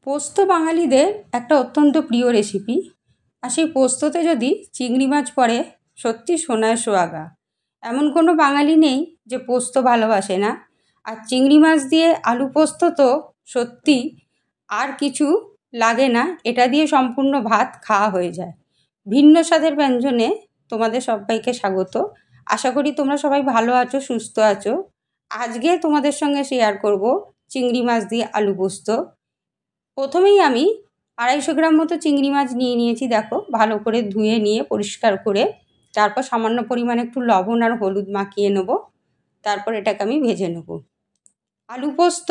পোস্ত বাঙালিদের একটা অত্যন্ত প্রিয় রেসিপি। আর সেই পোস্ততে যদি চিংড়ি মাছ পড়ে, সত্যি সোনায় সোহাগা। এমন কোনো বাঙালি নেই যে পোস্ত ভালোবাসে না। আর চিংড়ি মাছ দিয়ে আলু পোস্ত তো সত্যি আর কিছু লাগে না, এটা দিয়ে সম্পূর্ণ ভাত খাওয়া হয়ে যায়। ভিন্ন স্বাদের ব্যঞ্জনে তোমাদের সবাইকে স্বাগত। আশা করি তোমরা সবাই ভালো আছো, সুস্থ আছো। আজকে তোমাদের সঙ্গে শেয়ার করব চিংড়ি মাছ দিয়ে আলু পোস্ত। প্রথমেই আমি 250 গ্রাম মতো চিংড়ি মাছ নিয়েছি। দেখো, ভালো করে ধুয়ে নিয়ে পরিষ্কার করে তারপর সামান্য পরিমাণে একটু লবণ আর হলুদ মাখিয়ে নেব। তারপর এটাকে আমি ভেজে নেব। আলু পোস্ত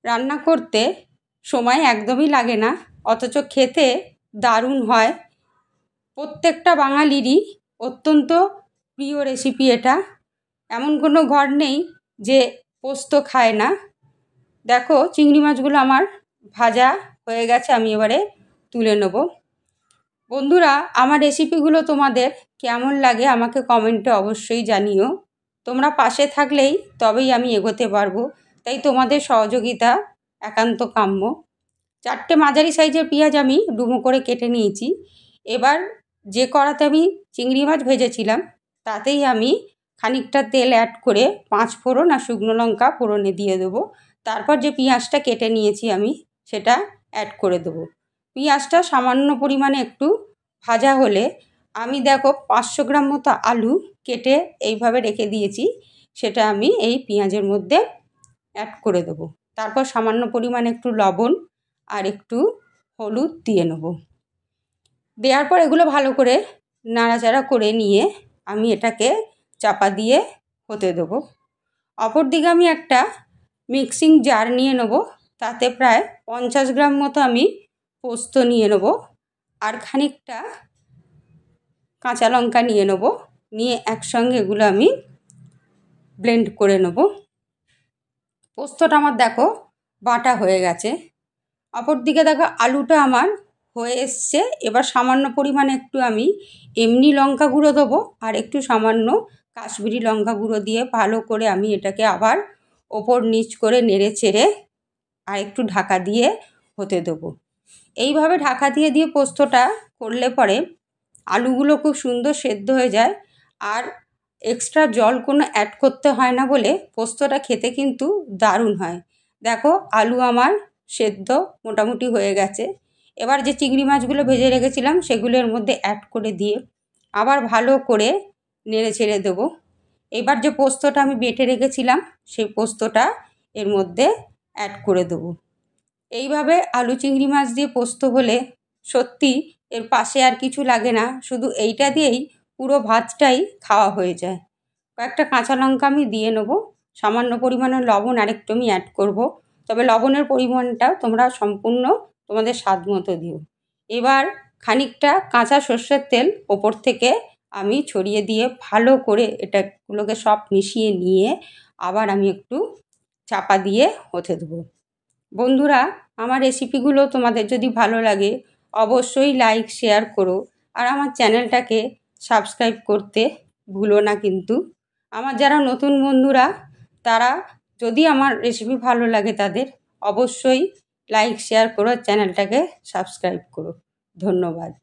রান্না করতে সময় একদমই লাগে না, অথচ খেতে দারুণ হয়। প্রত্যেকটা বাঙালিরই অত্যন্ত প্রিয় রেসিপি এটা। এমন কোনো ঘর নেই যে পোস্ত খায় না। দেখো, চিংড়ি মাছগুলো আমার ভাজা হয়ে গেছে, আমি এবারে তুলে নেব। বন্ধুরা, আমার রেসিপিগুলো তোমাদের কেমন লাগে আমাকে কমেন্টে অবশ্যই জানিও। তোমরা পাশে থাকলেই তবেই আমি এগোতে পারবো, তাই তোমাদের সহযোগিতা একান্ত কাম্য। 4টে মাঝারি সাইজের পেঁয়াজ আমি ডুমো করে কেটে নিয়েছি। এবার যে কড়াতে আমি চিংড়ি মাছ ভেজেছিলাম তাতেই আমি খানিকটা তেল অ্যাড করে 5 ফোড়ন আর শুকনো লঙ্কা ফোড়নে দিয়ে দেবো। তারপর যে পেঁয়াজটা কেটে নিয়েছি আমি সেটা অ্যাড করে দেবো। পেঁয়াজটা সামান্য পরিমাণে একটু ভাজা হলে আমি দেখো 500 গ্রাম মতো আলু কেটে এইভাবে রেখে দিয়েছি, সেটা আমি এই পেঁয়াজের মধ্যে অ্যাড করে দেবো। তারপর সামান্য পরিমাণে একটু লবণ আর একটু হলুদ দিয়ে নেব। দেওয়ার পর এগুলো ভালো করে নাড়াচাড়া করে নিয়ে আমি এটাকে চাপা দিয়ে হতে দেবো। অপর দিকে আমি একটা মিক্সিং জার নিয়ে নেব। তাতে প্রায় 50 গ্রাম মতো আমি পোস্ত নিয়ে নেব আর খানিকটা কাঁচা লঙ্কা নিয়ে নেব। নিয়ে একসঙ্গে এগুলো আমি ব্লেন্ড করে নেব। পোস্তটা আমার দেখো বাটা হয়ে গেছে। অপর দিকে দেখো আলুটা আমার হয়ে এসছে। এবার সামান্য পরিমাণে একটু আমি এমনি লঙ্কা গুঁড়ো দেবো আর একটু সামান্য কাশ্মীরি লঙ্কা গুঁড়ো দিয়ে ভালো করে আমি এটাকে আবার ওপর নিচ করে নেড়ে চেড়ে আর একটু ঢাকা দিয়ে হতে দেবো। এইভাবে ঢাকা দিয়ে দিয়ে পোস্তটা করলে পরে আলুগুলো খুব সুন্দর সেদ্ধ হয়ে যায় আর এক্সট্রা জল কোনো অ্যাড করতে হয় না বলে পোস্তটা খেতে কিন্তু দারুণ হয়। দেখো, আলু আমার সেদ্ধ মোটামুটি হয়ে গেছে। এবার যে চিংড়ি মাছগুলো ভেজে রেখেছিলাম সেগুলোর মধ্যে অ্যাড করে দিয়ে আবার ভালো করে নেড়ে ছেড়ে দেবো। এবার যে পোস্তটা আমি বেটে রেখেছিলাম সেই পোস্তটা এর মধ্যে অ্যাড করে দেবো। এইভাবে আলু চিংড়ি মাছ দিয়ে পোস্ত হলে সত্যি এর পাশে আর কিছু লাগে না, শুধু এইটা দিয়েই পুরো ভাতটাই খাওয়া হয়ে যায়। কয়েকটা কাঁচা লঙ্কা আমি দিয়ে নেবো। সামান্য পরিমাণে লবণ আরেকটু আমি অ্যাড করব, তবে লবণের পরিমাণটা তোমরা সম্পূর্ণ তোমাদের স্বাদ মতো দিও। এবার খানিকটা কাঁচা সর্ষের তেল ওপর থেকে আমি ছড়িয়ে দিয়ে ভালো করে এটাগুলোকে সব মিশিয়ে নিয়ে আবার আমি একটু চাপা দিয়ে হতে দেবো। বন্ধুরা, আমার রেসিপিগুলো তোমাদের যদি ভালো লাগে অবশ্যই লাইক শেয়ার করো আর আমার চ্যানেলটাকে সাবস্ক্রাইব করতে ভুলো না কিন্তু। আমার যারা নতুন বন্ধুরা তারা যদি আমার রেসিপি ভালো লাগে তাদের অবশ্যই লাইক শেয়ার করো, চ্যানেলটাকে সাবস্ক্রাইব করো। ধন্যবাদ।